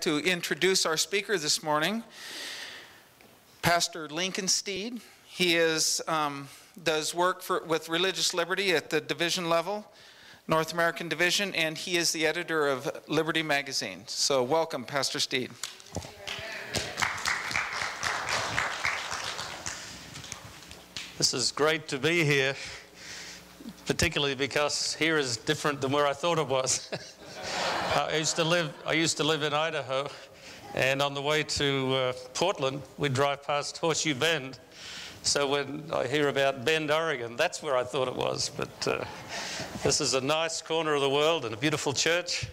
to introduce our speaker this morning, Pastor Lincoln Steed. He does work with religious liberty at the division level, North American Division, and he is the editor of Liberty Magazine. So welcome, Pastor Steed. This is great to be here, particularly because here is different than where I thought it was. I used to live in Idaho, and on the way to Portland, we'd drive past Horseshoe Bend. So when I hear about Bend, Oregon, that's where I thought it was. But this is a nice corner of the world and a beautiful church.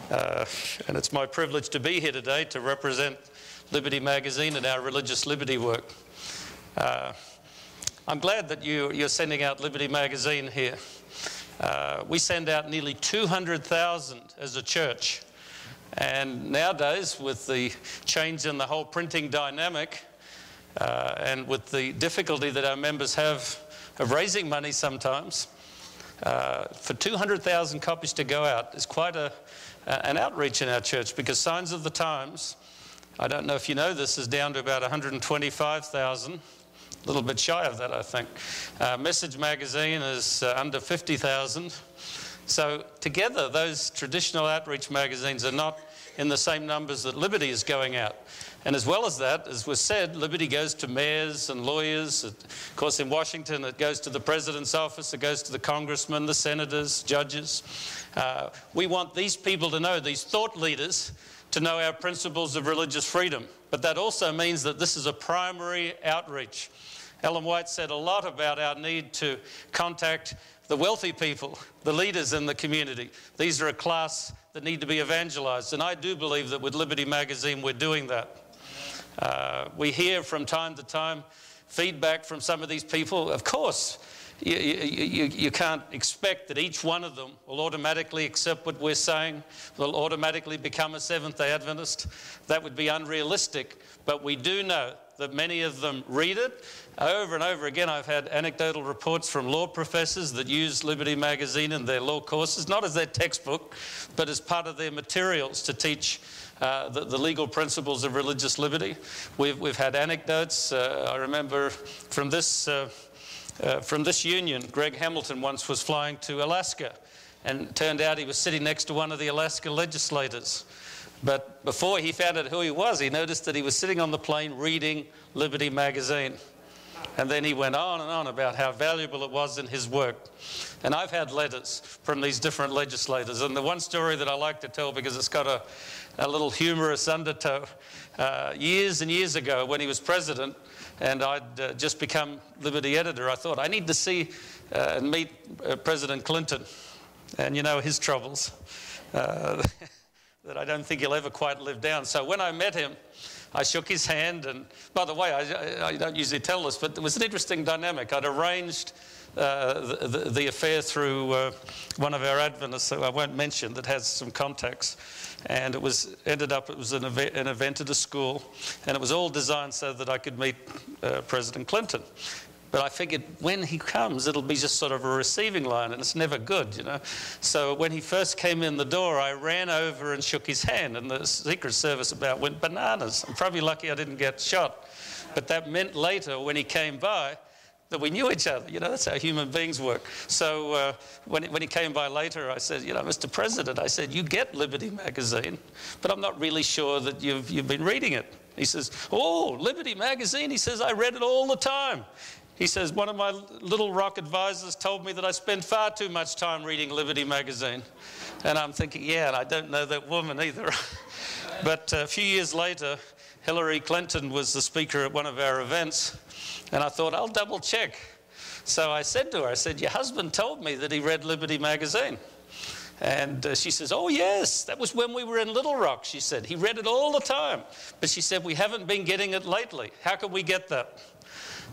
And it's my privilege to be here today to represent Liberty Magazine and our religious liberty work. I'm glad that you're sending out Liberty Magazine here. We send out nearly 200,000 as a church. And nowadays, with the change in the whole printing dynamic, and with the difficulty that our members have of raising money sometimes, for 200,000 copies to go out is quite an outreach in our church, because Signs of the Times, I don't know if you know this, is down to about 125,000. A little bit shy of that, I think. Message Magazine is under 50,000. So together, those traditional outreach magazines are not in the same numbers that Liberty is going out. And as well as that, as was said, Liberty goes to mayors and lawyers. Of course, in Washington, it goes to the president's office. It goes to the congressmen, the senators, judges. We want these people to know, these thought leaders, to know our principles of religious freedom. But that also means that this is a primary outreach. Ellen White said a lot about our need to contact the wealthy people, the leaders in the community. These are a class that need to be evangelized. And I do believe that with Liberty Magazine, we're doing that. We hear from time to time feedback from some of these people. Of course, you can't expect that each one of them will automatically accept what we're saying, will automatically become a Seventh-day Adventist. That would be unrealistic. But we do know that many of them read it. Over and over again, I've had anecdotal reports from law professors that use Liberty Magazine in their law courses, not as their textbook, but as part of their materials to teach the legal principles of religious liberty. We've had anecdotes. I remember from this union, Greg Hamilton once was flying to Alaska, and it turned out he was sitting next to one of the Alaska legislators. But before he found out who he was, he noticed that he was sitting on the plane reading Liberty Magazine. And then he went on and on about how valuable it was in his work. And I've had letters from these different legislators. And the one story that I like to tell, because it's got a little humorous undertow, years and years ago when he was president and I'd just become Liberty editor, I thought, I need to see and meet President Clinton. And you know his troubles. That I don't think he'll ever quite live down. So when I met him, I shook his hand. And by the way, I don't usually tell this, but it was an interesting dynamic. I'd arranged the affair through one of our Adventists, who I won't mention, that has some contacts. And it was an event at a school, and it was all designed so that I could meet President Clinton. But I figured when he comes, it'll be just sort of a receiving line, and it's never good, you know. So when he first came in the door, I ran over and shook his hand, and the Secret Service about went bananas. I'm probably lucky I didn't get shot. But that meant later, when he came by, that we knew each other. You know, that's how human beings work. So when he came by later, I said, you know, Mr. President, I said, you get Liberty Magazine, but I'm not really sure that you've been reading it. He says, oh, Liberty Magazine? He says, I read it all the time. He says, one of my Little Rock advisors told me that I spend far too much time reading Liberty Magazine. And I'm thinking, yeah, and I don't know that woman either. But a few years later, Hillary Clinton was the speaker at one of our events, and I thought, I'll double check. So I said to her, I said, your husband told me that he read Liberty Magazine. And she says, oh, yes, that was when we were in Little Rock, she said. He read it all the time. But she said, we haven't been getting it lately. How can we get that?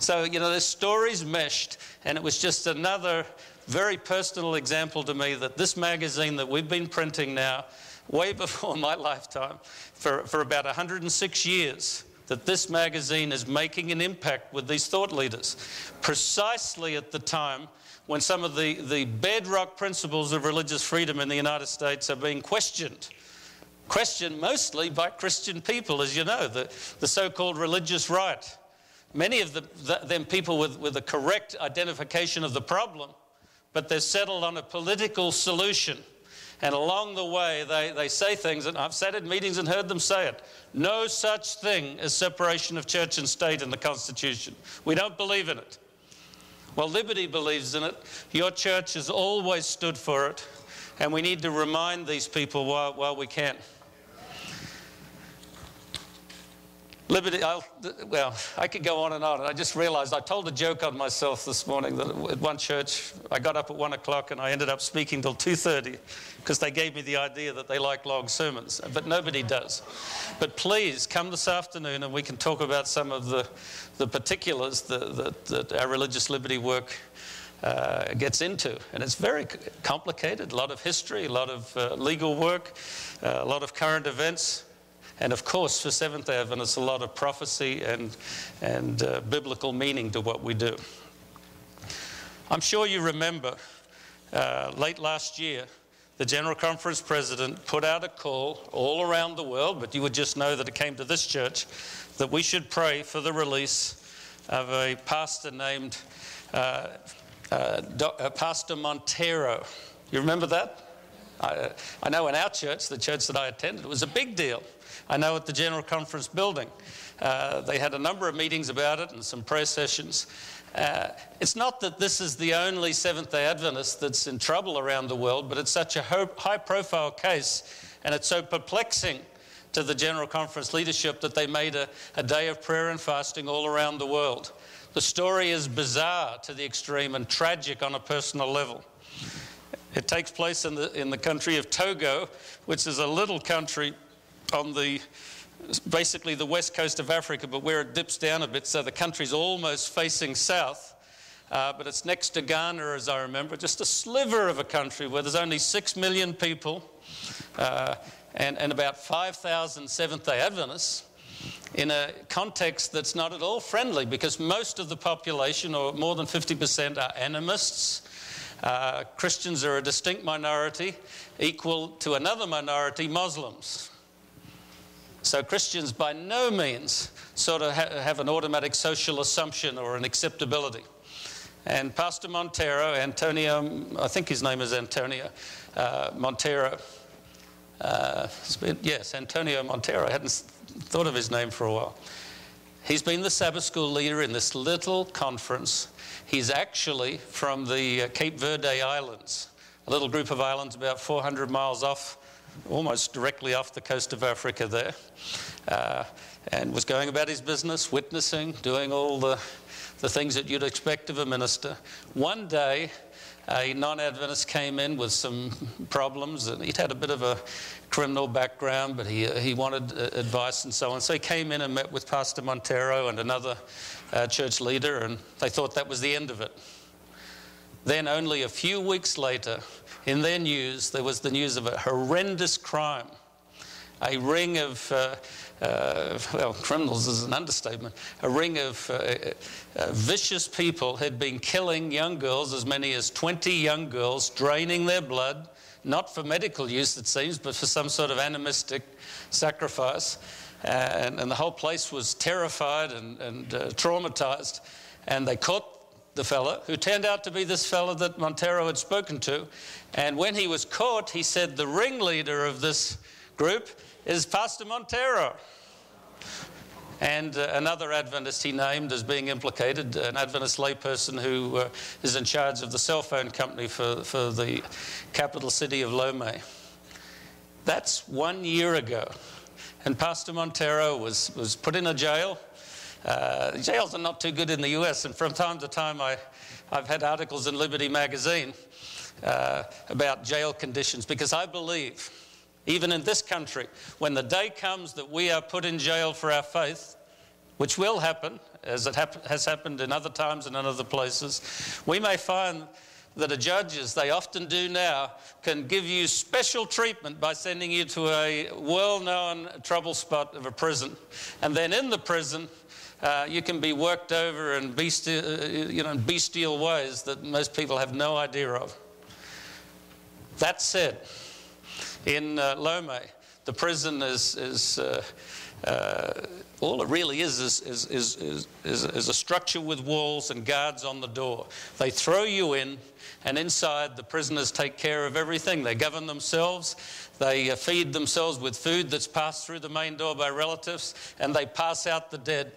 So, you know, the stories meshed, and it was just another very personal example to me that this magazine that we've been printing now, way before my lifetime, for about 106 years, that this magazine is making an impact with these thought leaders, precisely at the time when some of the bedrock principles of religious freedom in the United States are being questioned. questioned mostly by Christian people, as you know, the so-called religious right. Many of them people with a correct identification of the problem, but they're settled on a political solution. And along the way, they say things, and I've sat in meetings and heard them say it. No such thing as separation of church and state in the Constitution. We don't believe in it. Well, Liberty believes in it. Your church has always stood for it. And we need to remind these people while we can. Liberty, well, I could go on and on. I just realized I told a joke on myself this morning that at one church, I got up at 1 o'clock and I ended up speaking till 2:30 because they gave me the idea that they like long sermons, but nobody does. But please come this afternoon and we can talk about some of the particulars that our religious liberty work gets into. And it's very complicated, a lot of history, a lot of legal work, a lot of current events. And of course, for Seventh-day Adventists, a lot of prophecy and biblical meaning to what we do. I'm sure you remember late last year, the General Conference President put out a call all around the world, but you would just know that it came to this church, that we should pray for the release of a pastor named Pastor Montero. You remember that? I know in our church, the church that I attended, it was a big deal. I know at the General Conference building, they had a number of meetings about it and some prayer sessions. It's not that this is the only Seventh-day Adventist that's in trouble around the world, but it's such a high-profile case, and it's so perplexing to the General Conference leadership that they made a day of prayer and fasting all around the world. The story is bizarre to the extreme and tragic on a personal level. It takes place in the country of Togo, which is a little country on basically the west coast of Africa, but where it dips down a bit, so the country's almost facing south. But it's next to Ghana, as I remember, just a sliver of a country where there's only 6 million people and about 5,000 Seventh-day Adventists in a context that's not at all friendly, because most of the population, or more than 50%, are animists. Christians are a distinct minority, equal to another minority, Muslims. So Christians by no means sort of have an automatic social assumption or an acceptability. And Pastor Montero, Antonio, I think his name is Antonio Montero. Yes, Antonio Montero. I hadn't thought of his name for a while. He's been the Sabbath school leader in this little conference. He's actually from the Cape Verde Islands, a little group of islands about 400 miles off, almost directly off the coast of Africa there, and was going about his business, witnessing, doing all the things that you'd expect of a minister. One day, a non-Adventist came in with some problems, and he'd had a bit of a criminal background, but he wanted advice and so on. So he came in and met with Pastor Montero and another church leader, and they thought that was the end of it. Then only a few weeks later, in their news, there was the news of a horrendous crime. A ring of, well, criminals is an understatement. A ring of vicious people had been killing young girls, as many as 20 young girls, draining their blood, not for medical use, it seems, but for some sort of animistic sacrifice. And the whole place was terrified and traumatized. And they caught the fellow, who turned out to be this fellow that Montero had spoken to. And when he was caught, he said the ringleader of this group is Pastor Montero. And another Adventist he named as being implicated, an Adventist layperson who is in charge of the cell phone company for the capital city of Lomé. That's 1 year ago. And Pastor Montero was put in a jail. Jails are not too good in the US, and from time to time I've had articles in Liberty magazine about jail conditions, because I believe, even in this country, when the day comes that we are put in jail for our faith, which will happen, as it has happened in other times and in other places, we may find that the judges, they often do now, can give you special treatment by sending you to a well-known trouble spot of a prison. And then in the prison, you can be worked over in bestial ways that most people have no idea of. That said, in Lomé, The prison is all it really is a structure with walls and guards on the door. They throw you in, and inside the prisoners take care of everything. They govern themselves. They feed themselves with food that's passed through the main door by relatives, and they pass out the dead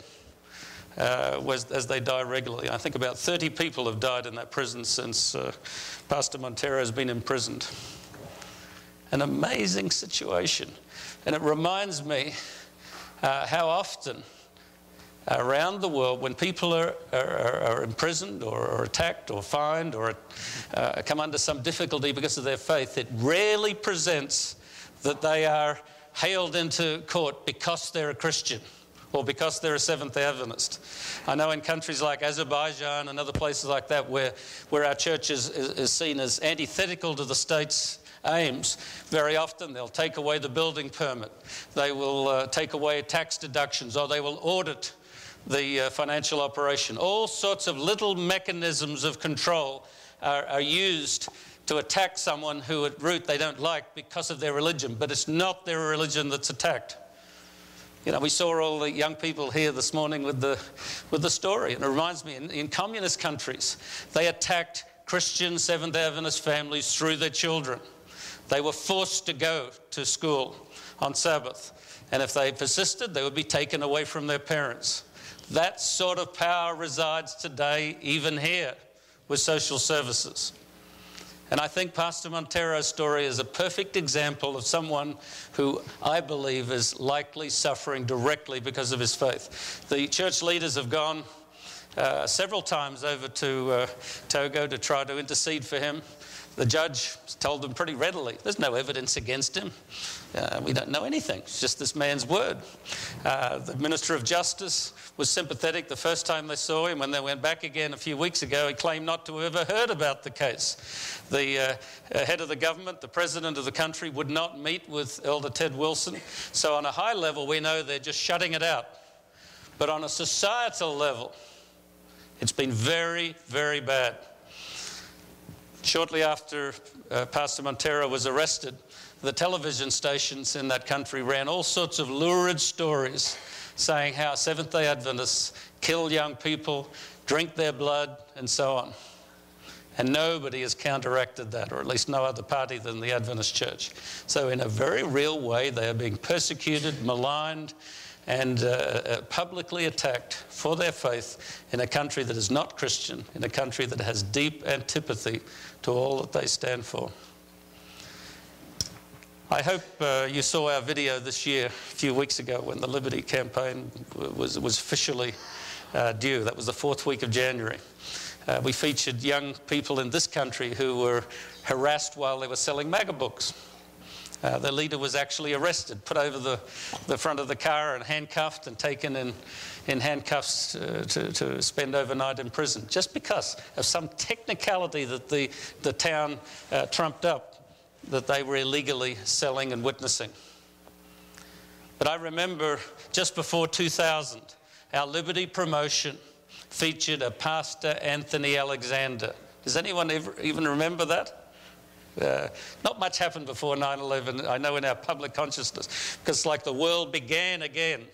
as they die regularly. I think about 30 people have died in that prison since Pastor Montero has been imprisoned. An amazing situation. And it reminds me how often around the world, when people are imprisoned or attacked or fined or come under some difficulty because of their faith, it rarely presents that they are hailed into court because they're a Christian or because they're a Seventh-day Adventist. I know in countries like Azerbaijan and other places like that where our church is seen as antithetical to the state's aims, very often they'll take away the building permit, they will take away tax deductions, or they will audit the financial operation. All sorts of little mechanisms of control are used to attack someone who at root they don't like because of their religion, but it's not their religion that's attacked. You know, we saw all the young people here this morning with the story, and it reminds me, in communist countries, they attacked Christian Seventh-day Adventist families through their children. They were forced to go to school on Sabbath, and if they persisted, they would be taken away from their parents. That sort of power resides today, even here, with social services. And I think Pastor Montero's story is a perfect example of someone who I believe is likely suffering directly because of his faith. The church leaders have gone several times over to Togo to try to intercede for him. The judge told them pretty readily, there's no evidence against him. We don't know anything. It's just this man's word. The Minister of Justice was sympathetic the first time they saw him. When they went back again a few weeks ago, he claimed not to have ever heard about the case. The head of the government, the president of the country, would not meet with Elder Ted Wilson. So on a high level, we know they're just shutting it out. But on a societal level, it's been very, very bad. Shortly after Pastor Montero was arrested, the television stations in that country ran all sorts of lurid stories saying how Seventh-day Adventists kill young people, drink their blood, and so on. And nobody has counteracted that, or at least no other party than the Adventist Church. So in a very real way, they are being persecuted, maligned, and publicly attacked for their faith in a country that is not Christian, in a country that has deep antipathy to all that they stand for. I hope you saw our video this year, a few weeks ago, when the Liberty campaign was officially due. That was the 4th week of January. We featured young people in this country who were harassed while they were selling MAGA books. The leader was actually arrested, put over the front of the car and handcuffed and taken in handcuffs to spend overnight in prison, just because of some technicality that the town trumped up that they were illegally selling and witnessing. But I remember just before 2000, our Liberty promotion featured a Pastor Anthony Alexander. Does anyone even remember that? Not much happened before 9/11, I know, in our public consciousness, because it's like the world began again.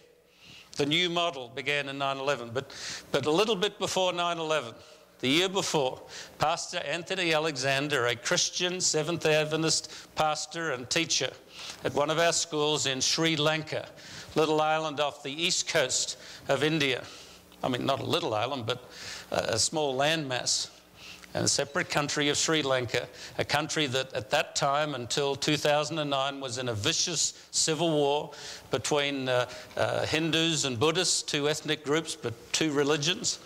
The new model began in 9/11, but a little bit before 9/11, the year before, Pastor Anthony Alexander, a Christian Seventh-day Adventist pastor and teacher at one of our schools in Sri Lanka, little island off the east coast of India. I mean, not a little island, but a small landmass. And a separate country of Sri Lanka, a country that at that time until 2009 was in a vicious civil war between Hindus and Buddhists, two ethnic groups, but two religions.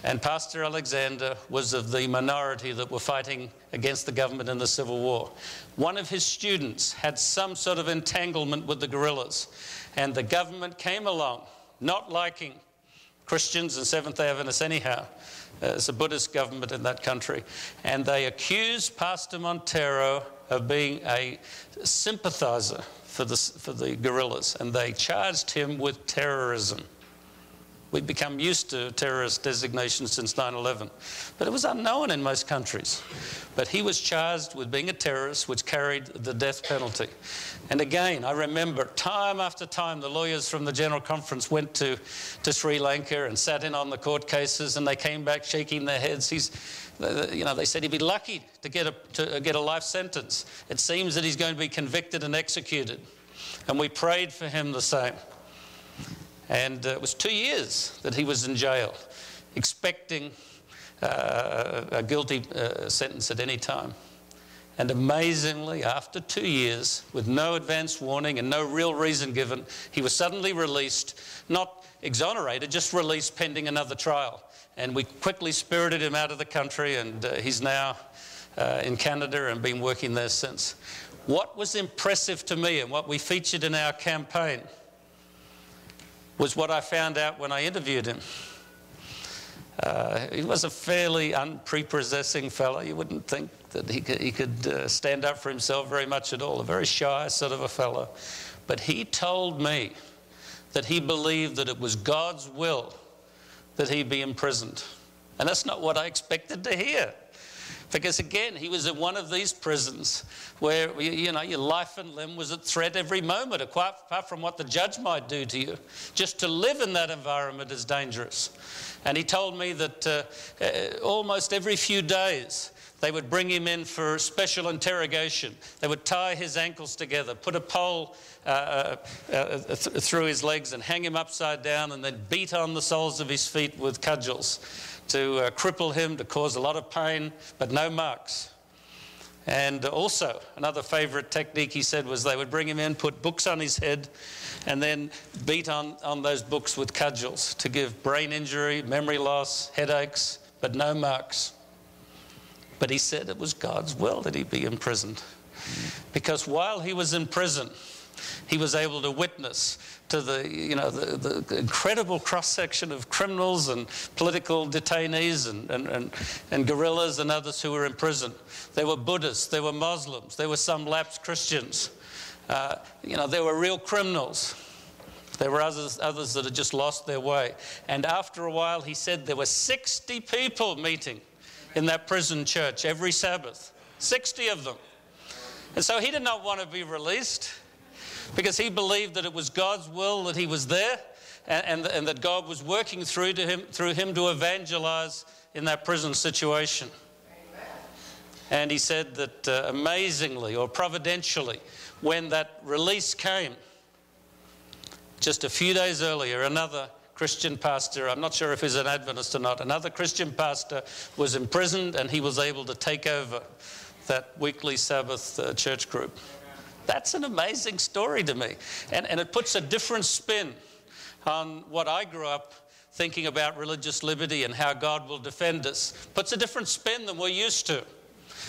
And Pastor Alexander was of the minority that were fighting against the government in the civil war. One of his students had some sort of entanglement with the guerrillas, and the government came along, not liking Christians and Seventh-day Adventists anyhow. It's a Buddhist government in that country. And they accused Pastor Montero of being a sympathizer for the guerrillas, and they charged him with terrorism. We've become used to terrorist designations since 9/11. But it was unknown in most countries. But he was charged with being a terrorist, which carried the death penalty. And again, I remember time after time the lawyers from the General Conference went to Sri Lanka and sat in on the court cases, and they came back shaking their heads. They said he'd be lucky to get a life sentence. It seems that he's going to be convicted and executed. And we prayed for him the same. And it was 2 years that he was in jail, expecting a guilty sentence at any time. And amazingly, after 2 years, with no advance warning and no real reason given, he was suddenly released, not exonerated, just released pending another trial. And we quickly spirited him out of the country, and he's now in Canada and been working there since. What was impressive to me and what we featured in our campaign was what I found out when I interviewed him. He was a fairly unprepossessing fellow. You wouldn't think that he could stand up for himself very much at all, a very shy sort of a fellow. But he told me that he believed that it was God's will that he be imprisoned. And that's not what I expected to hear. Because again, he was in one of these prisons where, your life and limb was at threat every moment, apart from what the judge might do to you. Just to live in that environment is dangerous. And he told me that almost every few days, they would bring him in for special interrogation. They would tie his ankles together, put a pole through his legs and hang him upside down, and then beat on the soles of his feet with cudgels to cripple him, to cause a lot of pain, but no marks. And also, another favourite technique, he said, was they would bring him in, put books on his head, and then beat on those books with cudgels to give brain injury, memory loss, headaches, but no marks. But he said it was God's will that he be imprisoned. Because while he was in prison, he was able to witness to the incredible cross-section of criminals and political detainees and guerrillas and others who were in prison. There were Buddhists, there were Muslims, there were some lapsed Christians. There were real criminals. There were others that had just lost their way. And after a while, he said there were 60 people meeting in that prison church every Sabbath. 60 of them. And so he did not want to be released, because he believed that it was God's will that he was there, and that God was working through him to evangelize in that prison situation. Amen. And he said that amazingly or providentially, when that release came, just a few days earlier, another Christian pastor, I'm not sure if he's an Adventist or not, another Christian pastor was imprisoned, and he was able to take over that weekly Sabbath church group. That's an amazing story to me. And it puts a different spin on what I grew up thinking about religious liberty and how God will defend us. Puts a different spin than we're used to.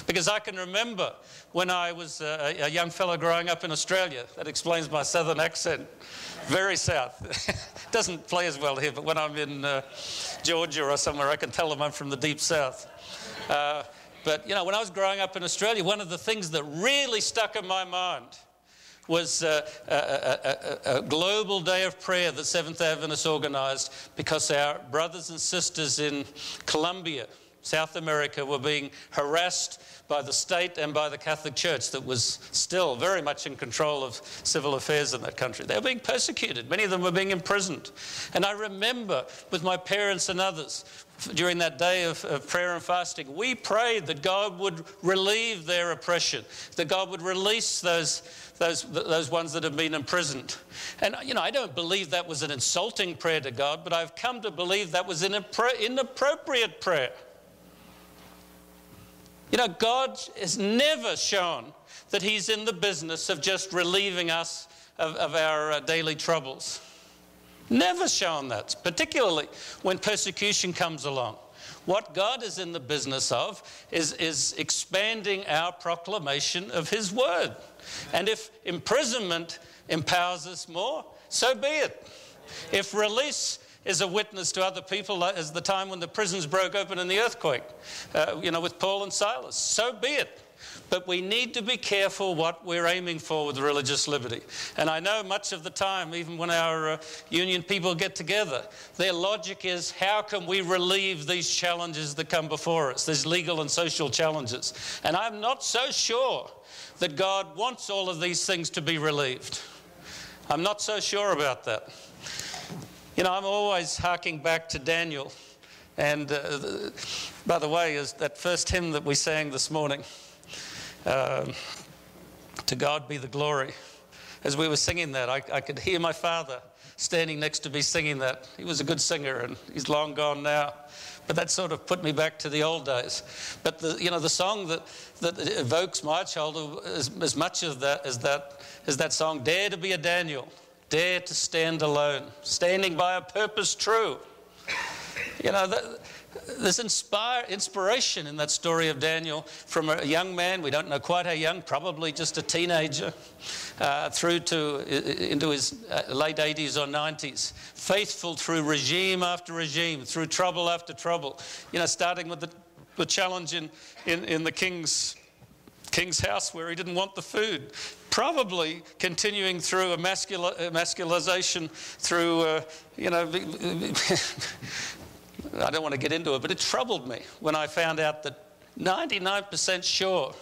Because I can remember when I was a young fellow growing up in Australia. That explains my southern accent. Very south. Doesn't play as well here, but when I'm in Georgia or somewhere, I can tell them I'm from the deep south. But, when I was growing up in Australia, one of the things that really stuck in my mind was a global day of prayer that Seventh Adventists organised, because our brothers and sisters in Colombia, South America, were being harassed by the state and by the Catholic Church that was still very much in control of civil affairs in that country. They were being persecuted. Many of them were being imprisoned. And I remember with my parents and others, during that day of prayer and fasting, we prayed that God would relieve their oppression, that God would release those ones that have been imprisoned. And, I don't believe that was an insulting prayer to God, but I've come to believe that was an inappropriate prayer. God has never shown that he's in the business of just relieving us of our daily troubles. Never shown that, particularly when persecution comes along. What God is in the business of is expanding our proclamation of his word. And if imprisonment empowers us more, so be it. If release is a witness to other people, as the time when the prisons broke open in the earthquake, with Paul and Silas, so be it. But we need to be careful what we're aiming for with religious liberty. And I know much of the time, even when our union people get together, their logic is, how can we relieve these challenges that come before us, these legal and social challenges? And I'm not so sure that God wants all of these things to be relieved. I'm not so sure about that. You know, I'm always harking back to Daniel. And by the way, is that first hymn that we sang this morning, To God Be the Glory. As we were singing that, I could hear my father standing next to me singing that. He was a good singer, and he's long gone now. But that sort of put me back to the old days. But the song that evokes my childhood as much as that song, Dare to be a Daniel, dare to stand alone, standing by a purpose true. You know, there's inspiration in that story of Daniel from a young man, we don't know quite how young, probably just a teenager, through into his late 80s or 90s, faithful through regime after regime, through trouble after trouble. You know, starting with the challenge in the king's house where he didn't want the food, probably continuing through emasculization through, I don't want to get into it, but it troubled me when I found out that 99% sure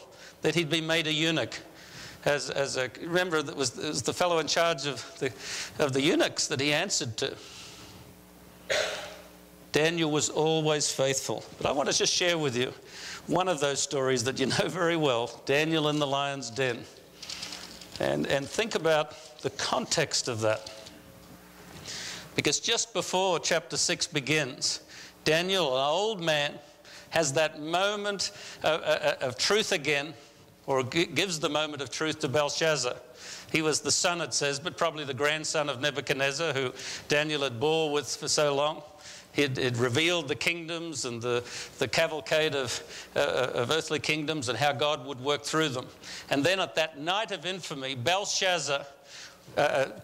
that he'd been made a eunuch. Remember, that was the fellow in charge of the eunuchs that he answered to. Daniel was always faithful. But I want to just share with you one of those stories that you know very well, Daniel in the lion's den. And think about the context of that. Because just before chapter 6 begins, Daniel, an old man, has that moment of truth again, or gives the moment of truth to Belshazzar. He was the son, it says, but probably the grandson of Nebuchadnezzar, who Daniel had bore with for so long. It revealed the kingdoms and the cavalcade of earthly kingdoms and how God would work through them. And then at that night of infamy, Belshazzar,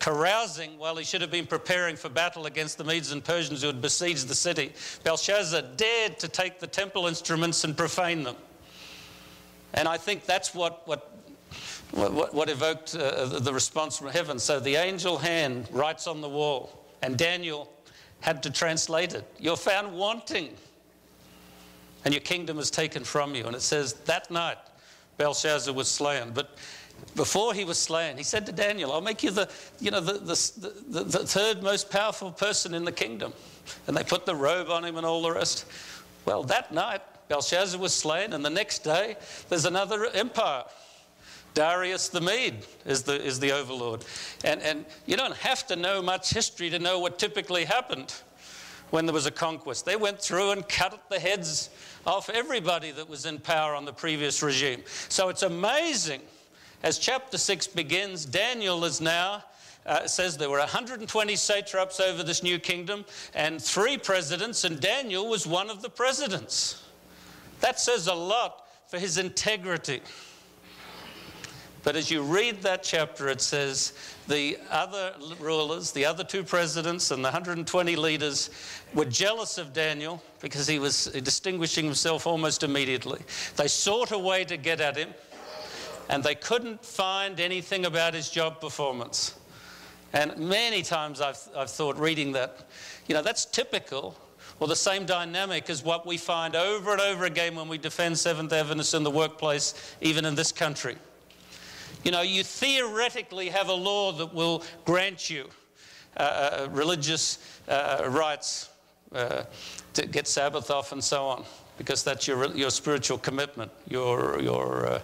carousing while he should have been preparing for battle against the Medes and Persians who had besieged the city, Belshazzar dared to take the temple instruments and profane them. And I think that's what evoked the response from heaven. So the angel hand writes on the wall, and Daniel had to translate it. You're found wanting, and your kingdom is taken from you. And it says that night Belshazzar was slain. But before he was slain, he said to Daniel, I'll make you the third most powerful person in the kingdom. And they put the robe on him and all the rest. Well, that night, Belshazzar was slain, and the next day, there's another empire. Darius the Mede is the overlord. And you don't have to know much history to know what typically happened when there was a conquest. They went through and cut the heads off everybody that was in power on the previous regime. So it's amazing. As chapter 6 begins, Daniel is now, says there were 120 satraps over this new kingdom and 3 presidents, and Daniel was one of the presidents. That says a lot for his integrity. But as you read that chapter, it says the other rulers, the other 2 presidents and the 120 leaders were jealous of Daniel because he was distinguishing himself almost immediately. They sought a way to get at him, and they couldn't find anything about his job performance. And many times I've thought, reading that, that's typical, or the same dynamic as what we find over and over again when we defend Seventh Adventists in the workplace, even in this country. You theoretically have a law that will grant you religious rights to get Sabbath off and so on, because that's your spiritual commitment, your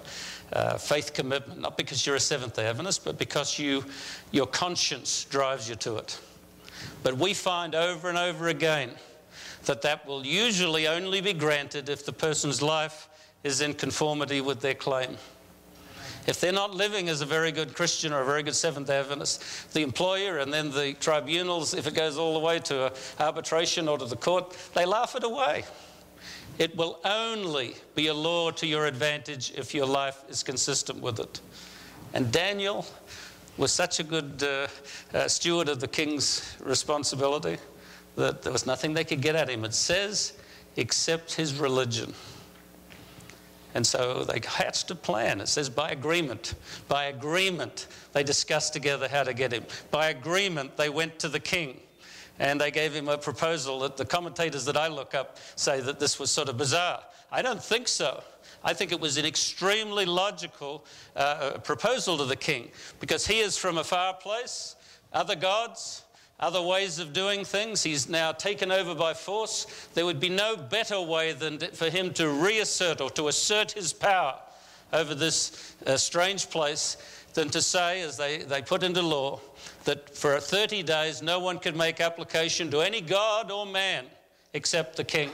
faith commitment, not because you're a Seventh-day Adventist, but because your conscience drives you to it. But we find over and over again that will usually only be granted if the person's life is in conformity with their claim. If they're not living as a very good Christian or a very good Seventh-day Adventist, the employer and then the tribunals, if it goes all the way to arbitration or to the court, they laugh it away. It will only be a law to your advantage if your life is consistent with it. And Daniel was such a good steward of the king's responsibility that there was nothing they could get at him, it says, except his religion. And so they hatched a plan. It says by agreement. By agreement, they discussed together how to get him. By agreement, they went to the king. And they gave him a proposal that the commentators that I look up say that this was sort of bizarre. I don't think so. I think it was an extremely logical proposal to the king, because he is from a far place, other gods, other ways of doing things. He's now taken over by force. There would be no better way than for him to reassert or to assert his power over this strange place than to say, as they put into law, that for 30 days no one could make application to any god or man except the king.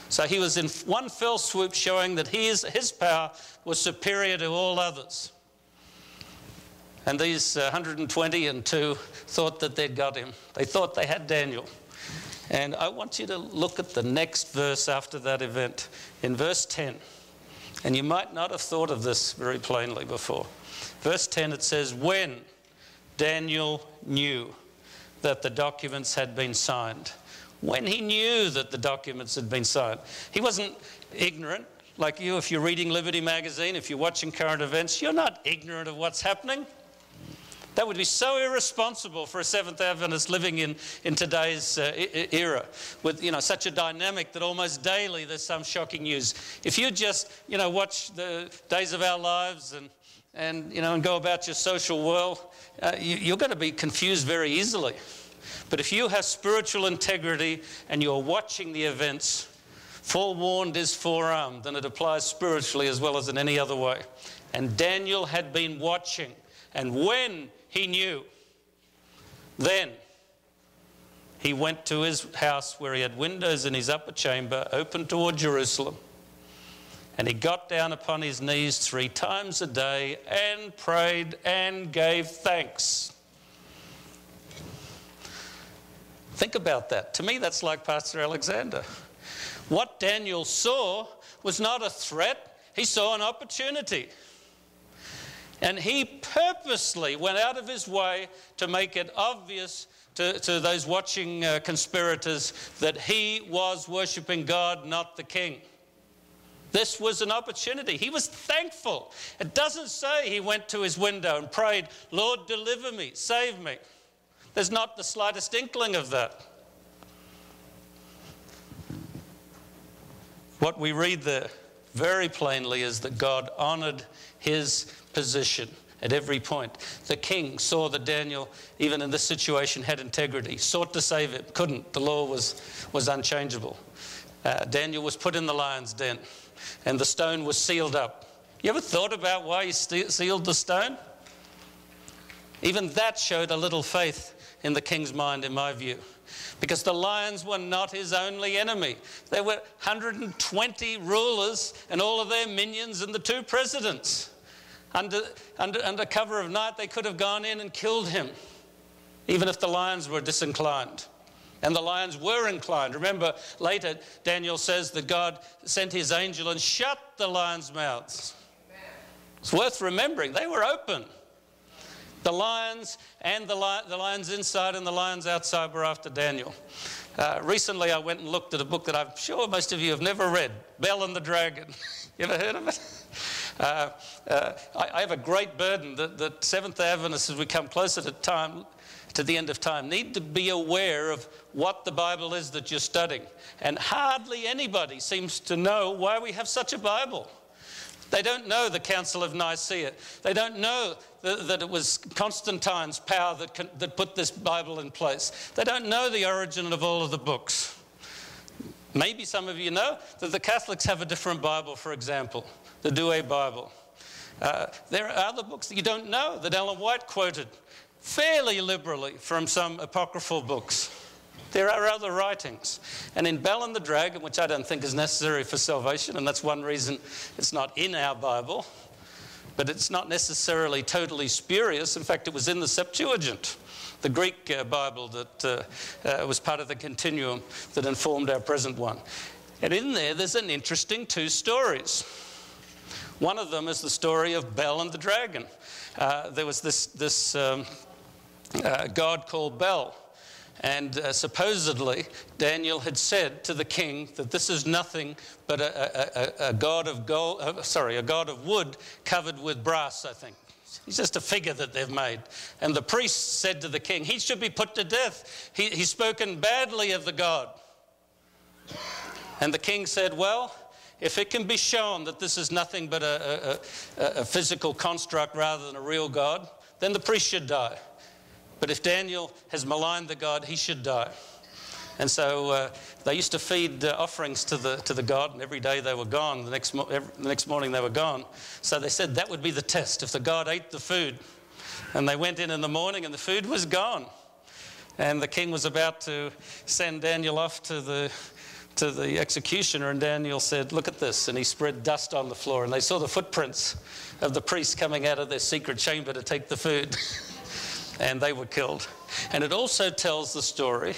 So he was in one fell swoop showing that his power was superior to all others. And these 122 thought that they'd got him. They thought they had Daniel. And I want you to look at the next verse after that event, in verse 10. And you might not have thought of this very plainly before. Verse 10, it says, when Daniel knew that the documents had been signed. When he knew that the documents had been signed. He wasn't ignorant like you. If you're reading Liberty Magazine, if you're watching current events, you're not ignorant of what's happening. That would be so irresponsible for a Seventh Adventist living in today's era, with such a dynamic that almost daily there's some shocking news. If you just watch the Days of Our Lives and go about your social world, you're going to be confused very easily. But if you have spiritual integrity and you're watching the events, forewarned is forearmed, and it applies spiritually as well as in any other way. And Daniel had been watching, and when he knew, then he went to his house where he had windows in his upper chamber open toward Jerusalem. And he got down upon his knees 3 times a day and prayed and gave thanks. Think about that. To me, that's like Pastor Alexander. What Daniel saw was not a threat. He saw an opportunity. And he purposely went out of his way to make it obvious to those watching conspirators that he was worshipping God, not the king. This was an opportunity. He was thankful. It doesn't say he went to his window and prayed, Lord, deliver me, save me. There's not the slightest inkling of that. What we read there very plainly is that God honoured his position at every point. The king saw that Daniel, even in this situation, had integrity, sought to save him, couldn't. The law was unchangeable. Daniel was put in the lion's den, and the stone was sealed up. You ever thought about why he sealed the stone? Even that showed a little faith in the king's mind, in my view, because the lions were not his only enemy. There were 120 rulers and all of their minions and the 2 presidents. Under cover of night, they could have gone in and killed him, even if the lions were disinclined. And the lions were inclined. Remember, later, Daniel says that God sent his angel and shut the lions' mouths. It's worth remembering. They were open. The lions and the lions inside and the lions outside were after Daniel. Recently, I went and looked at a book that I'm sure most of you have never read, Bell and the Dragon. You ever heard of it? I have a great burden that Seventh Adventists, as we come closer to the end of time, need to be aware of what the Bible is that you're studying. And hardly anybody seems to know why we have such a Bible. They don't know the Council of Nicaea. They don't know that it was Constantine's power that put this Bible in place. They don't know the origin of all of the books. Maybe some of you know that the Catholics have a different Bible, for example, the Douay Bible. There are other books that you don't know that Ellen White quoted fairly liberally from some apocryphal books. There are other writings. And in Bell and the Dragon, which I don't think is necessary for salvation, and that's one reason it's not in our Bible, but it's not necessarily totally spurious. In fact, it was in the Septuagint, the Greek Bible that was part of the continuum that informed our present one. And in there's an interesting 2 stories. One of them is the story of Bell and the Dragon. There was this god called Bel, And supposedly, Daniel had said to the king that this is nothing but a god of gold, a god of wood covered with brass, I think. He's just a figure that they've made. And the priest said to the king, he should be put to death. He's spoken badly of the god. And the king said, well, if it can be shown that this is nothing but a physical construct rather than a real god, then the priest should die. But if Daniel has maligned the god, he should die. And so they used to feed offerings to the god, and every day they were gone. The next morning they were gone. So they said that would be the test, if the god ate the food. And they went in the morning and the food was gone. And the king was about to send Daniel off to the executioner, and Daniel said, look at this. And he spread dust on the floor, and they saw the footprints of the priests coming out of their secret chamber to take the food. And they were killed. And it also tells the story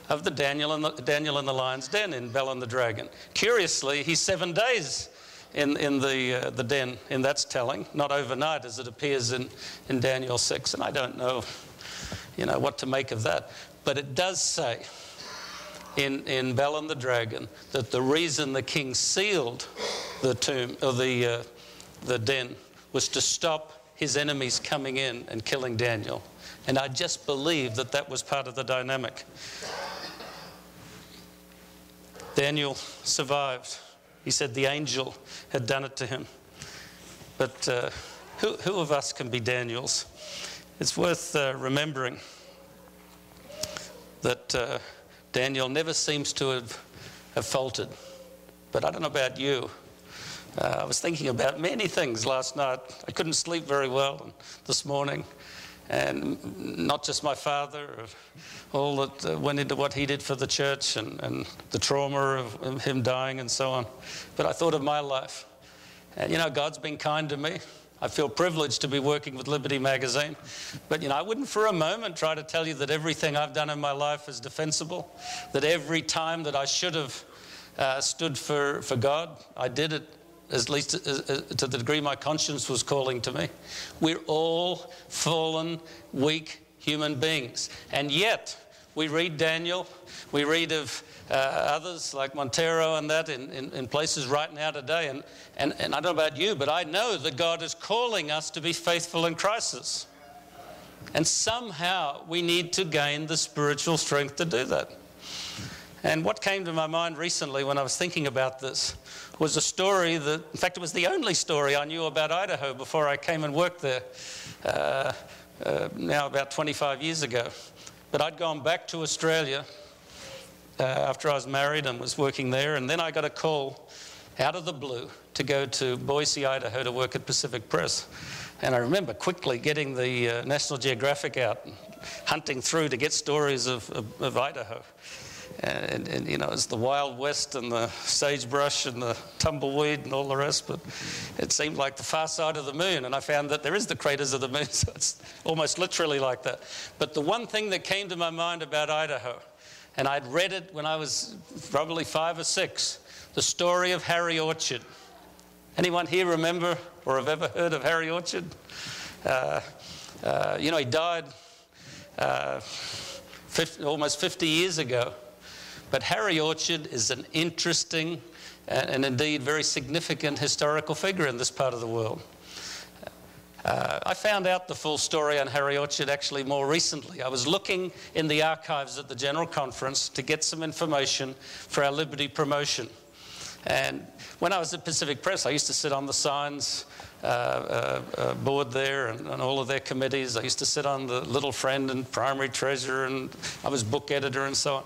of the Daniel in the lion's den in Bel and the Dragon. Curiously, he's 7 days in the den in that's telling, not overnight as it appears in Daniel 6. And I don't know, what to make of that. But it does say in Bel and the Dragon that the reason the king sealed the tomb or the den was to stop his enemies coming in and killing Daniel. And I just believe that was part of the dynamic. Daniel survived. He said the angel had done it to him. But who of us can be Daniels? It's worth remembering that Daniel never seems to have faltered. But I don't know about you. I was thinking about many things last night. I couldn't sleep very well this morning. And not just my father, all that went into what he did for the church and the trauma of him dying and so on. But I thought of my life. And, God's been kind to me. I feel privileged to be working with Liberty Magazine. But, I wouldn't for a moment try to tell you that everything I've done in my life is defensible, that every time that I should have stood for God, I did it. At least to the degree my conscience was calling to me. We're all fallen, weak human beings. And yet, we read Daniel, we read of others like Montero and that in places right now today. And I don't know about you, but I know that God is calling us to be faithful in crisis. And somehow we need to gain the spiritual strength to do that. And what came to my mind recently when I was thinking about this was a story that, in fact, it was the only story I knew about Idaho before I came and worked there, now about 25 years ago. But I'd gone back to Australia after I was married and was working there, and then I got a call out of the blue to go to Boise, Idaho to work at Pacific Press. And I remember quickly getting the National Geographic out, hunting through to get stories of Idaho. And it's the Wild West and the sagebrush and the tumbleweed and all the rest, but it seemed like the far side of the moon, and I found that there is the craters of the moon, so it's almost literally like that. But the one thing that came to my mind about Idaho, and I'd read it when I was probably 5 or 6, the story of Harry Orchard. Anyone here remember or have ever heard of Harry Orchard? He died almost 50 years ago. But Harry Orchard is an interesting and indeed very significant historical figure in this part of the world. I found out the full story on Harry Orchard actually more recently. I was looking in the archives at the General Conference to get some information for our Liberty promotion. And when I was at Pacific Press, I used to sit on the Signs board there and all of their committees. I used to sit on the Little Friend and Primary Treasurer, and I was book editor and so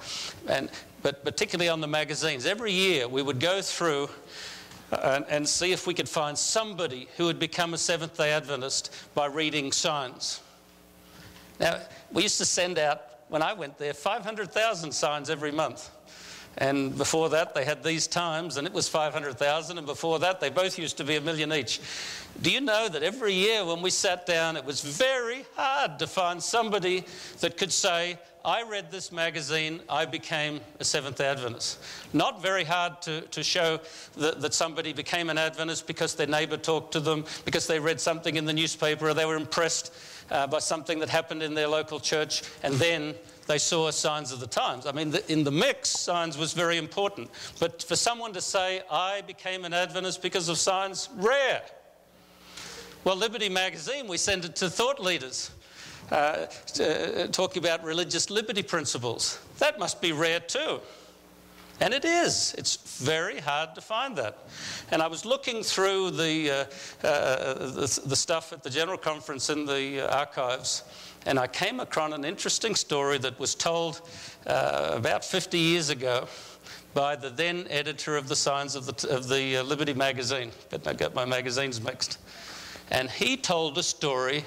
on. But particularly on the magazines, every year we would go through and see if we could find somebody who had become a Seventh-day Adventist by reading Signs. Now, we used to send out, when I went there, 500,000 signs every month. And before that, they had these Times, and it was 500,000. And before that, they both used to be 1 million each. Do you know that every year when we sat down, it was very hard to find somebody that could say, I read this magazine, I became a Seventh-day Adventist. Not very hard to show that somebody became an Adventist because their neighbour talked to them, because they read something in the newspaper, or they were impressed by something that happened in their local church, and then they saw signs of the times. I mean, in the mix, signs was very important. But for someone to say, I became an Adventist because of signs, rare. Well, Liberty Magazine, we send it to thought leaders, talking about religious liberty principles. That must be rare too. And it is. It's very hard to find that. And I was looking through the stuff at the General Conference in the archives, and I came across an interesting story that was told about 50 years ago by the then editor of the Signs of the Liberty Magazine. But I got my magazines mixed. And he told a story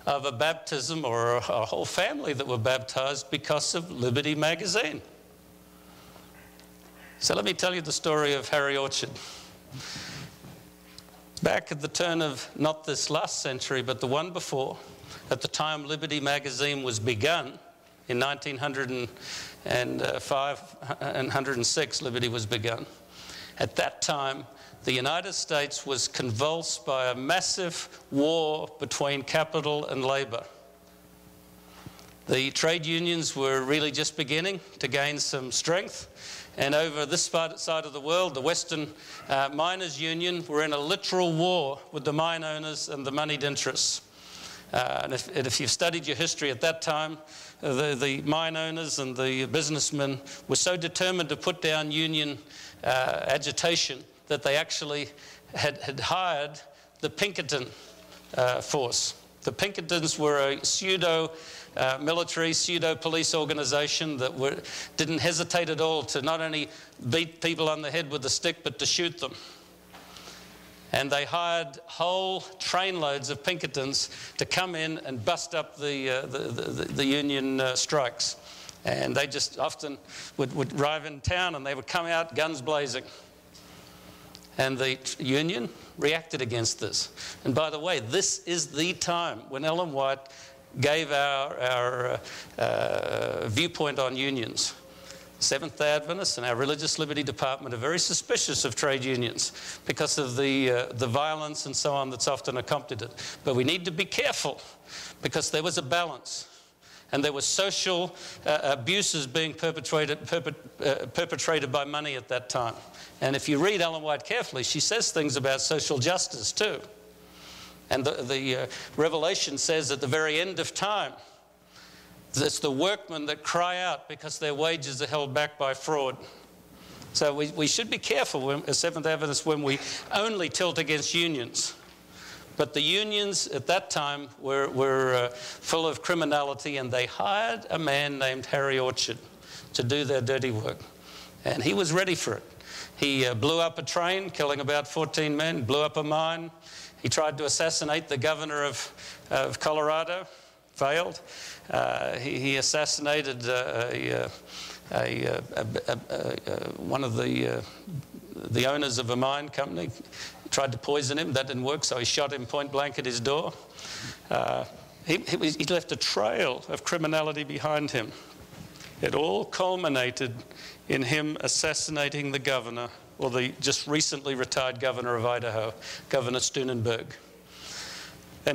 of a baptism or a whole family that were baptized because of Liberty Magazine. So let me tell you the story of Harry Orchard. Back at the turn of not this last century, but the one before, at the time Liberty Magazine was begun, in 1905 and 106, Liberty was begun. At that time, the United States was convulsed by a massive war between capital and labor. The trade unions were really just beginning to gain some strength. And over this side of the world, the Western Miners' Union were in a literal war with the mine owners and the moneyed interests. And if you've studied your history at that time, the mine owners and the businessmen were so determined to put down union agitation that they actually had hired the Pinkerton force. The Pinkertons were a pseudo-military, pseudo-police organisation that didn't hesitate at all to not only beat people on the head with a stick, but to shoot them. And they hired whole trainloads of Pinkertons to come in and bust up the union strikes. And they just often would arrive in town and they would come out guns blazing. And the union reacted against this. And by the way, this is the time when Ellen White gave our viewpoint on unions. Seventh-day Adventists and our Religious Liberty Department are very suspicious of trade unions because of the violence and so on that's often accompanied it. But we need to be careful because there was a balance. And there were social abuses being perpetrated by money at that time. And if you read Ellen White carefully, she says things about social justice too. And the Revelation says at the very end of time, it's the workmen that cry out because their wages are held back by fraud. So we should be careful as Seventh Adventists when we only tilt against unions. But the unions at that time were full of criminality, and they hired a man named Harry Orchard to do their dirty work. And he was ready for it. He blew up a train, killing about 14 men, blew up a mine. He tried to assassinate the governor of Colorado, failed. He assassinated one of the owners of a mine company. Tried to poison him. That didn't work, so he shot him point blank at his door. He left a trail of criminality behind him. It all culminated in him assassinating the governor, or the just recently retired governor of Idaho, Governor Steed. And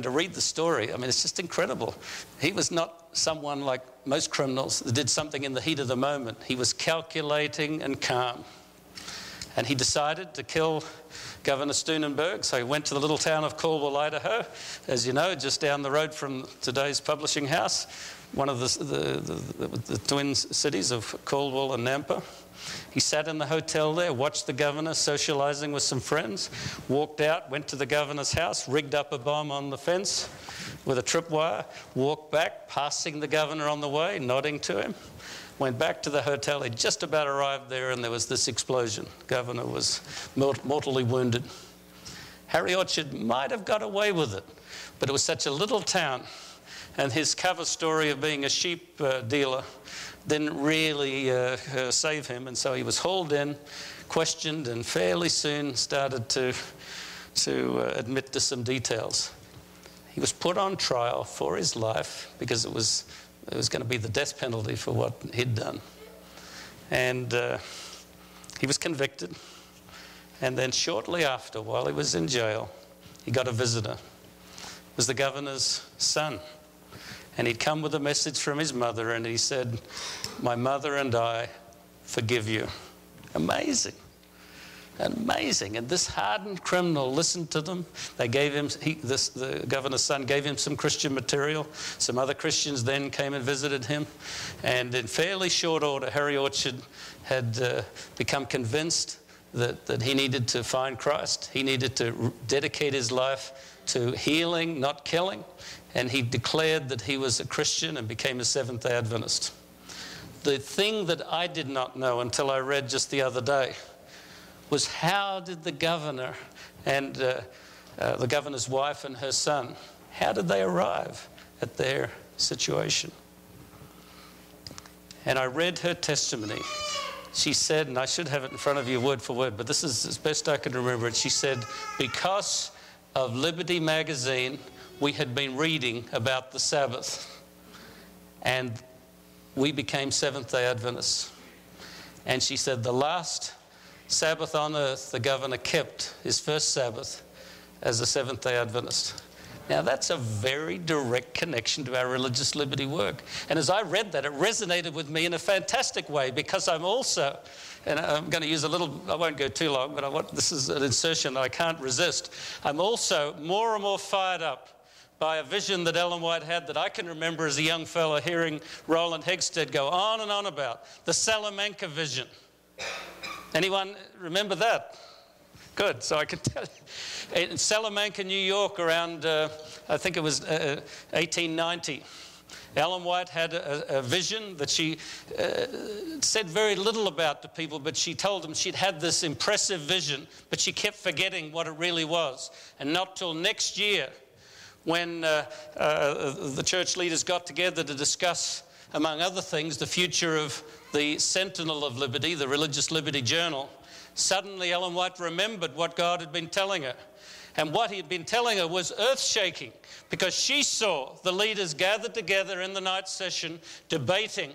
to read the story, I mean, it's just incredible. He was not someone like most criminals that did something in the heat of the moment. He was calculating and calm. And he decided to kill Governor Steed, so he went to the little town of Caldwell, Idaho, as you know, just down the road from today's publishing house, one of the twin cities of Caldwell and Nampa. He sat in the hotel there, watched the governor socializing with some friends, walked out, went to the governor's house, rigged up a bomb on the fence with a tripwire, walked back, passing the governor on the way, nodding to him. Went back to the hotel. He'd just about arrived there, and there was this explosion. The governor was mortally wounded. Harry Orchard might have got away with it, but it was such a little town, and his cover story of being a sheep dealer didn't really save him, and so he was hauled in, questioned, and fairly soon started to admit to some details. He was put on trial for his life because it was going to be the death penalty for what he'd done. And he was convicted. And then shortly after, while he was in jail, he got a visitor. It was the governor's son, And he'd come with a message from his mother, and he said, "My mother and I forgive you." Amazing. Amazing. And this hardened criminal listened to them. They gave him, the governor's son gave him some Christian material. Some other Christians then came and visited him. And in fairly short order, Harry Orchard had become convinced that he needed to find Christ. He needed to dedicate his life to healing, not killing. And he declared that he was a Christian and became a Seventh-day Adventist. The thing that I did not know until I read just the other day was, how did the governor and the governor's wife and her son, how did they arrive at their situation? And I read her testimony. She said, and I should have it in front of you word for word, but this is as best I can remember it. She said, because of Liberty magazine, we had been reading about the Sabbath, and we became Seventh-day Adventists. And she said the last Sabbath on earth, the governor kept his first Sabbath as a Seventh-day Adventist. Now, that's a very direct connection to our religious liberty work. And as I read that, it resonated with me in a fantastic way, because I'm also, and I'm going to use a little, I won't go too long, but this is an insertion I can't resist. I'm also more and more fired up by a vision that Ellen White had that I can remember as a young fellow hearing Roland Hegstead go on and on about, the Salamanca vision. Anyone remember that? Good, so I can tell you. In Salamanca, New York, around, I think it was 1890, Ellen White had a vision that she said very little about to people, but she told them she'd had this impressive vision, but she kept forgetting what it really was. And not till next year, when the church leaders got together to discuss, among other things, the future of the Sentinel of Liberty, the Religious Liberty Journal, suddenly Ellen White remembered what God had been telling her. And what he had been telling her was earth-shaking, because she saw the leaders gathered together in the night session debating,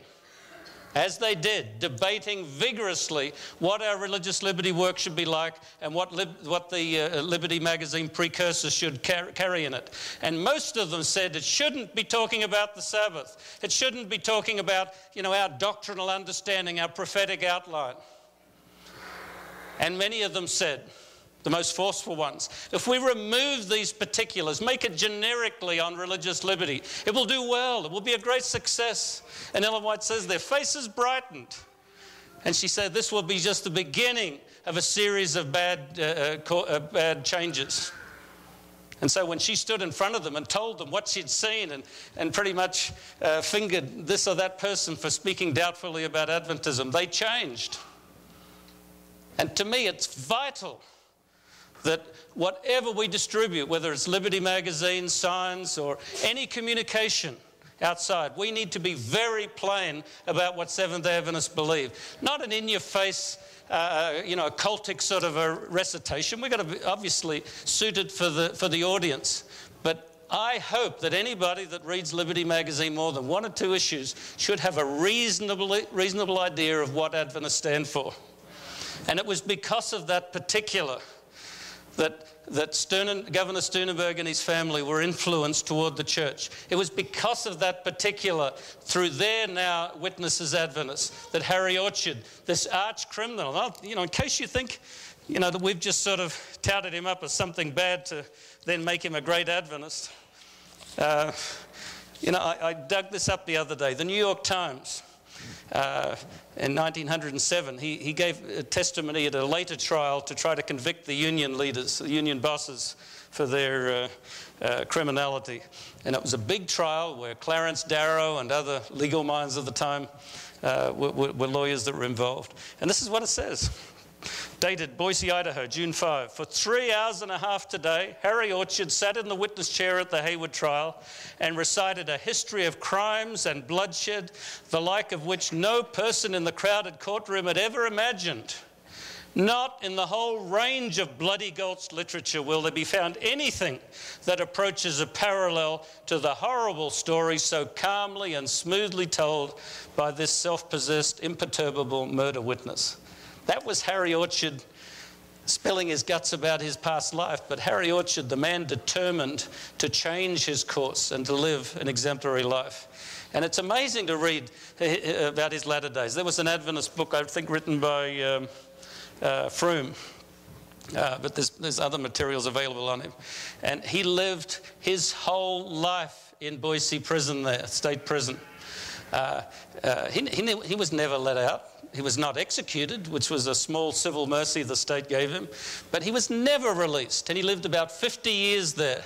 as they did, debating vigorously what our religious liberty work should be like and what the Liberty magazine precursor should carry in it. And most of them said it shouldn't be talking about the Sabbath. It shouldn't be talking about, our doctrinal understanding, our prophetic outline. And many of them said, the most forceful ones, if we remove these particulars, make it generically on religious liberty, it will do well, it will be a great success. And Ellen White says their faces brightened. And she said this will be just the beginning of a series of bad changes. And so when she stood in front of them and told them what she'd seen and pretty much fingered this or that person for speaking doubtfully about Adventism, they changed. And to me, it's vital that whatever we distribute, whether it's Liberty magazine, signs, or any communication outside, we need to be very plain about what Seventh-day Adventists believe. Not an in-your-face, cultic sort of a recitation. We've got to be obviously suited for the audience. But I hope that anybody that reads Liberty magazine more than one or two issues should have a reasonable idea of what Adventists stand for. And it was because of that particular that Governor Steunenberg and his family were influenced toward the church. It was because of that particular, through their now witnesses Adventists, that Harry Orchard, this arch criminal, in case you think, that we've just sort of touted him up as something bad to then make him a great Adventist. I dug this up the other day. The New York Times, in 1907, he gave a testimony at a later trial to try to convict the union leaders, the union bosses, for their criminality. And it was a big trial where Clarence Darrow and other legal minds of the time were lawyers that were involved. And this is what it says. Dated Boise, Idaho, June 5. For 3 hours and a half today, Harry Orchard sat in the witness chair at the Hayward trial and recited a history of crimes and bloodshed, the like of which no person in the crowded courtroom had ever imagined. Not in the whole range of bloody gulch literature will there be found anything that approaches a parallel to the horrible story so calmly and smoothly told by this self-possessed, imperturbable murder witness. That was Harry Orchard spilling his guts about his past life. But Harry Orchard, the man determined to change his course and to live an exemplary life. And it's amazing to read about his latter days. There was an Adventist book, I think, written by Froome, but there's other materials available on him. And he lived his whole life in Boise prison there, state prison. He was never let out. He was not executed, which was a small civil mercy the state gave him. But he was never released, and he lived about 50 years there.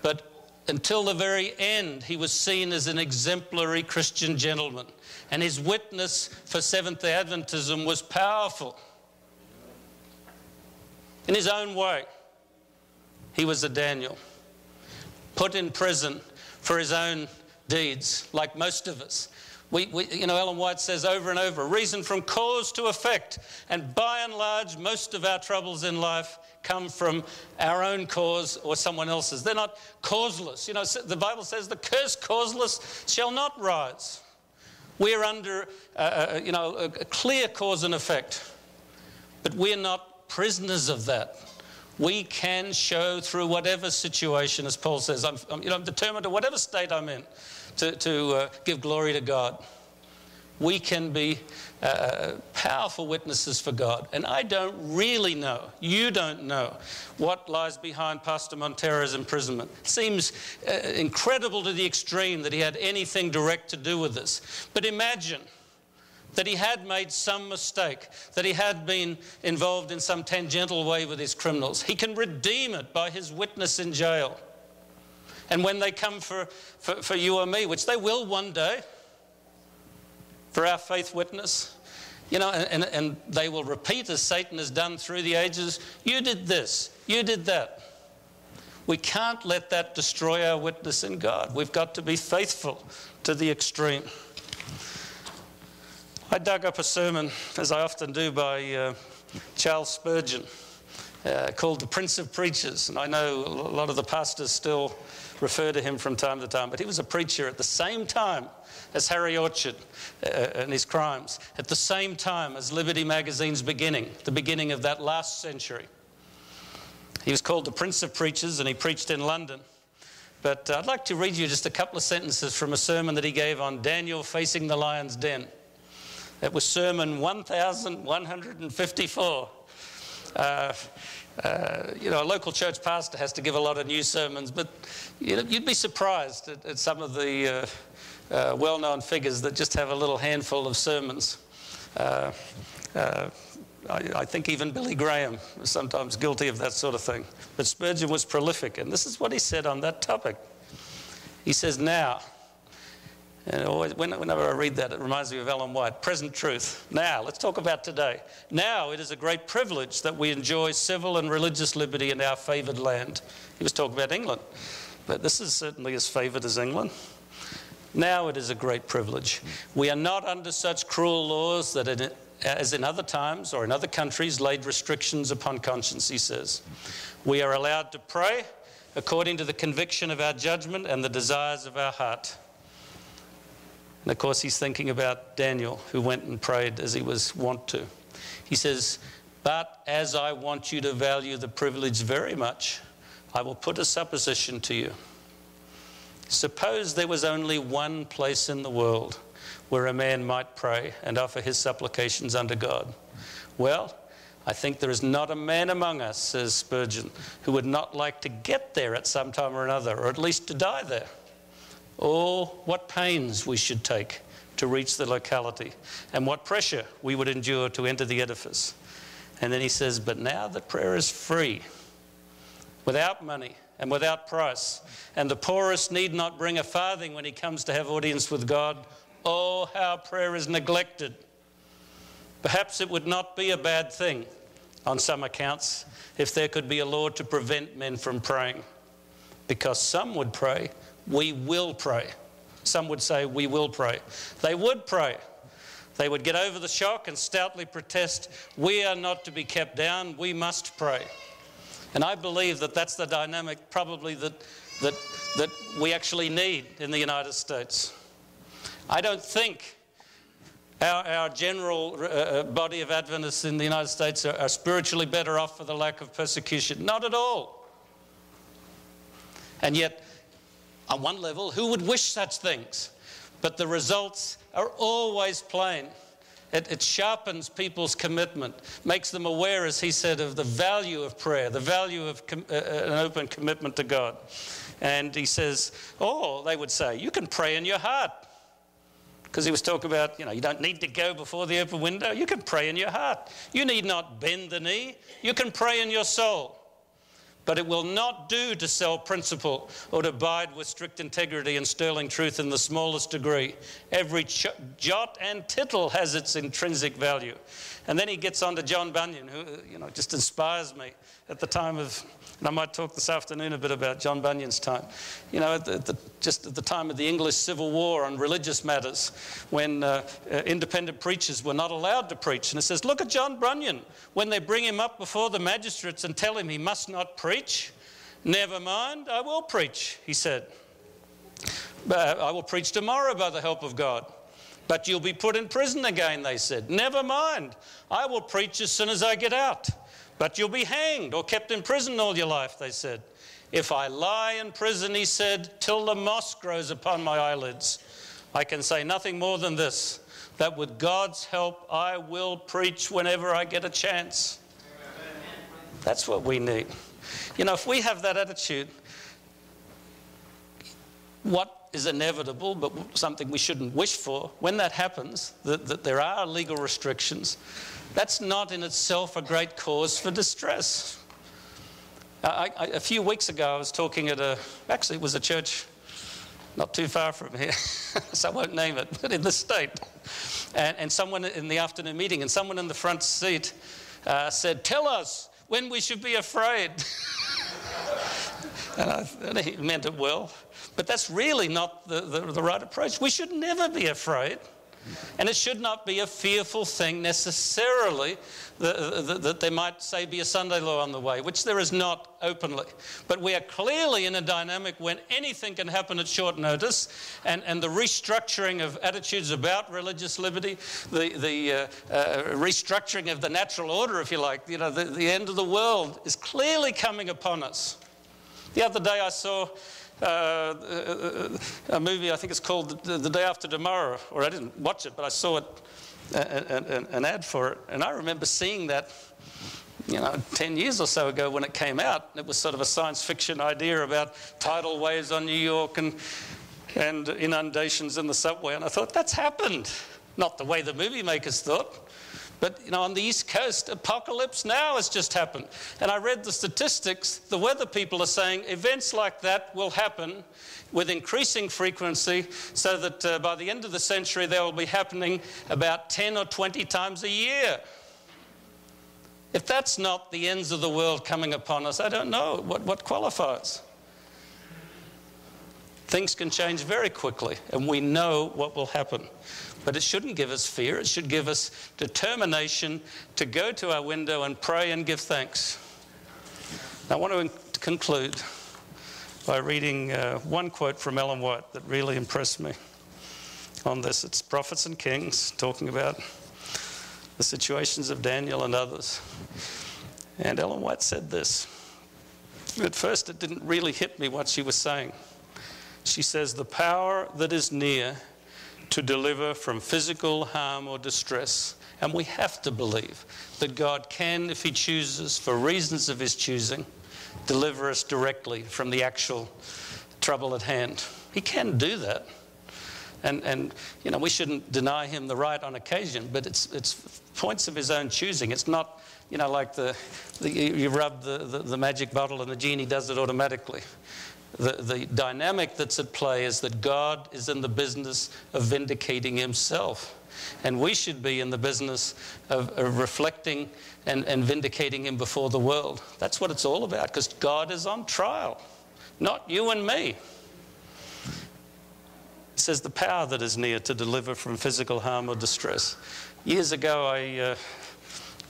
But until the very end, he was seen as an exemplary Christian gentleman. And his witness for Seventh-day Adventism was powerful. In his own way, he was a Daniel, put in prison for his own deeds, like most of us. Ellen White says over and over, reason from cause to effect. And by and large, most of our troubles in life come from our own cause or someone else's. They're not causeless. The Bible says the curse causeless shall not rise. We're under, a clear cause and effect. But we're not prisoners of that. We can show through whatever situation, as Paul says, I'm determined to whatever state I'm in, to give glory to God. We can be powerful witnesses for God. And I don't really know, you don't know, what lies behind Pastor Montero's imprisonment. It seems incredible to the extreme that he had anything direct to do with this. But imagine that he had made some mistake, that he had been involved in some tangential way with his criminals. He can redeem it by his witness in jail. And when they come for you or me, which they will one day, for our faith witness, and they will repeat as Satan has done through the ages, you did this, you did that. We can't let that destroy our witness in God. We've got to be faithful to the extreme. I dug up a sermon, as I often do, by Charles Spurgeon, called The Prince of Preachers. And I know a lot of the pastors still refer to him from time to time, but he was a preacher at the same time as Harry Orchard and his crimes, at the same time as Liberty Magazine's beginning, the beginning of that last century. He was called the Prince of Preachers, and he preached in London. But I'd like to read you just a couple of sentences from a sermon that he gave on Daniel facing the lion's den. It was sermon 1154. A local church pastor has to give a lot of new sermons, but you'd be surprised at some of the well-known figures that just have a little handful of sermons. I think even Billy Graham was sometimes guilty of that sort of thing. But Spurgeon was prolific, and this is what he said on that topic. He says, now, and always, whenever I read that, it reminds me of Ellen White, present truth. Now, let's talk about today. Now, it is a great privilege that we enjoy civil and religious liberty in our favoured land. He was talking about England, but this is certainly as favoured as England. Now it is a great privilege. We are not under such cruel laws that, as in other times or in other countries, laid restrictions upon conscience, he says. We are allowed to pray according to the conviction of our judgment and the desires of our heart. And of course, he's thinking about Daniel, who went and prayed as he was wont to. He says, but as I want you to value the privilege very much, I will put a supposition to you. Suppose there was only one place in the world where a man might pray and offer his supplications unto God. Well, I think there is not a man among us, says Spurgeon, who would not like to get there at some time or another, or at least to die there. Oh, what pains we should take to reach the locality, and what pressure we would endure to enter the edifice. And then he says, but now that prayer is free, without money and without price, and the poorest need not bring a farthing when he comes to have audience with God, oh, how prayer is neglected. Perhaps it would not be a bad thing, on some accounts, if there could be a law to prevent men from praying. Because some would pray, we will pray. Some would say, we will pray. They would pray. They would get over the shock and stoutly protest, we are not to be kept down, we must pray. And I believe that that's the dynamic probably that we actually need in the United States. I don't think our general body of Adventists in the United States are spiritually better off for the lack of persecution. Not at all. And yet, on one level, who would wish such things? But the results are always plain. It sharpens people's commitment, makes them aware, as he said, of the value of prayer, the value of an open commitment to God. And he says, they would say, you can pray in your heart. Because he was talking about, you don't need to go before the open window. You can pray in your heart. You need not bend the knee. You can pray in your soul. But it will not do to sell principle or to abide with strict integrity and sterling truth in the smallest degree. Every jot and tittle has its intrinsic value. And then he gets on to John Bunyan, who just inspires me at the time of, and I might talk this afternoon a bit about John Bunyan's time, just at the time of the English Civil War on religious matters, when independent preachers were not allowed to preach. And it says, look at John Bunyan, when they bring him up before the magistrates and tell him he must not preach, never mind, I will preach, he said. But I will preach tomorrow by the help of God. But you'll be put in prison again, they said. Never mind, I will preach as soon as I get out. But you'll be hanged or kept in prison all your life, they said. If I lie in prison, he said, till the moss grows upon my eyelids, I can say nothing more than this, that with God's help, I will preach whenever I get a chance. That's what we need. If we have that attitude, what is inevitable, but something we shouldn't wish for, when that happens, that there are legal restrictions, that's not in itself a great cause for distress. A few weeks ago, I was talking at actually it was a church not too far from here, so I won't name it, but in the state. And someone in the afternoon meeting, and someone in the front seat said, tell us when we should be afraid. And he meant it well. But that's really not the right approach. We should never be afraid. And it should not be a fearful thing necessarily that there might, say, be a Sunday law on the way, which there is not openly. But we are clearly in a dynamic when anything can happen at short notice, and the restructuring of attitudes about religious liberty, the restructuring of the natural order, if you like, the end of the world is clearly coming upon us. The other day I saw a movie, I think it's called The Day After Tomorrow, or I didn't watch it, but I saw it, an ad for it, and I remember seeing that 10 years or so ago when it came out. It was sort of a science fiction idea about tidal waves on New York and inundations in the subway, and I thought, that's happened. Not the way the movie makers thought. But, on the East Coast, apocalypse now has just happened. And I read the statistics. The weather people are saying events like that will happen with increasing frequency, so that by the end of the century, they will be happening about 10 or 20 times a year. If that's not the ends of the world coming upon us, I don't know what qualifies. Things can change very quickly, and we know what will happen. But it shouldn't give us fear. It should give us determination to go to our window and pray and give thanks. I want to conclude by reading one quote from Ellen White that really impressed me on this. It's Prophets and Kings, talking about the situations of Daniel and others. And Ellen White said this. At first, it didn't really hit me what she was saying. She says, the power that is near to deliver from physical harm or distress. And we have to believe that God can, if he chooses, for reasons of his choosing, deliver us directly from the actual trouble at hand. He can do that. And we shouldn't deny him the right on occasion, but it's points of his own choosing. It's not, like you rub the magic bottle and the genie does it automatically. The dynamic that's at play is that God is in the business of vindicating himself. And we should be in the business of reflecting and vindicating him before the world. That's what it's all about, because God is on trial, not you and me. It says the power that is near to deliver from physical harm or distress. Years ago,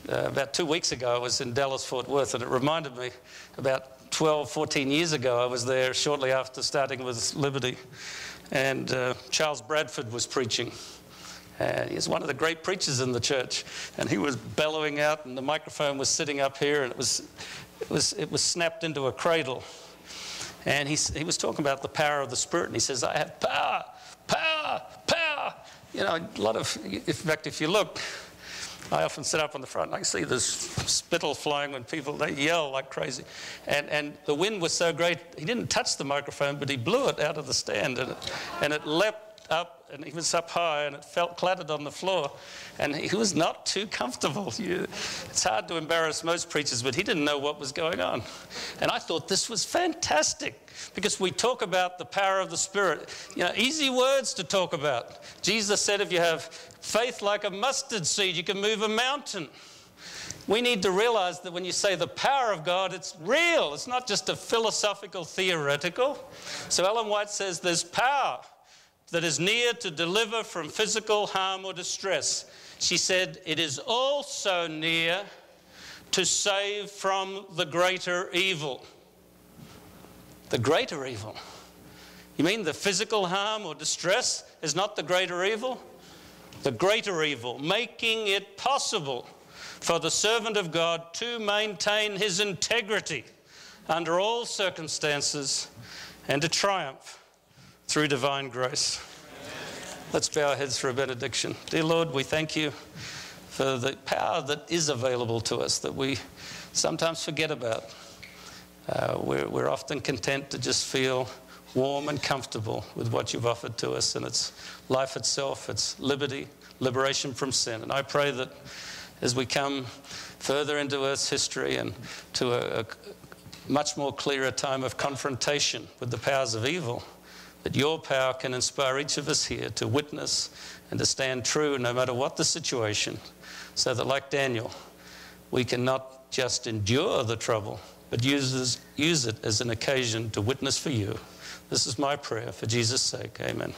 about 2 weeks ago, I was in Dallas, Fort Worth, and it reminded me about 12, 14 years ago, I was there shortly after starting with Liberty, and Charles Bradford was preaching. And he's one of the great preachers in the church. And he was bellowing out, and the microphone was sitting up here, and it was snapped into a cradle. And he was talking about the power of the Spirit, and he says, I have power, power, power. You know, a lot of, in fact, if you look, I often sit up on the front and I see this spittle flying when they yell like crazy. And the wind was so great, he didn't touch the microphone, but he blew it out of the stand, and it leapt up, and he was up high, and it clattered on the floor, and he was not too comfortable. It's hard to embarrass most preachers, but he didn't know what was going on. And I thought this was fantastic, because we talk about the power of the Spirit. You know, easy words to talk about. Jesus said if you have faith like a mustard seed, you can move a mountain. We need to realize that when you say the power of God, it's real. It's not just a philosophical, theoretical. So Ellen White says there's power that is near to deliver from physical harm or distress. She said, it is also near to save from the greater evil. The greater evil? You mean the physical harm or distress is not the greater evil? The greater evil, making it possible for the servant of God to maintain his integrity under all circumstances and to triumph through divine grace. Let's bow our heads for a benediction. Dear Lord, we thank you for the power that is available to us that we sometimes forget about. We're often content to just feel warm and comfortable with what you've offered to us, and it's life itself, it's liberty, liberation from sin. And I pray that as we come further into Earth's history and to a much more clearer time of confrontation with the powers of evil, that your power can inspire each of us here to witness and to stand true no matter what the situation, so that like Daniel, we can not just endure the trouble, but use it as an occasion to witness for you. This is my prayer for Jesus' sake. Amen.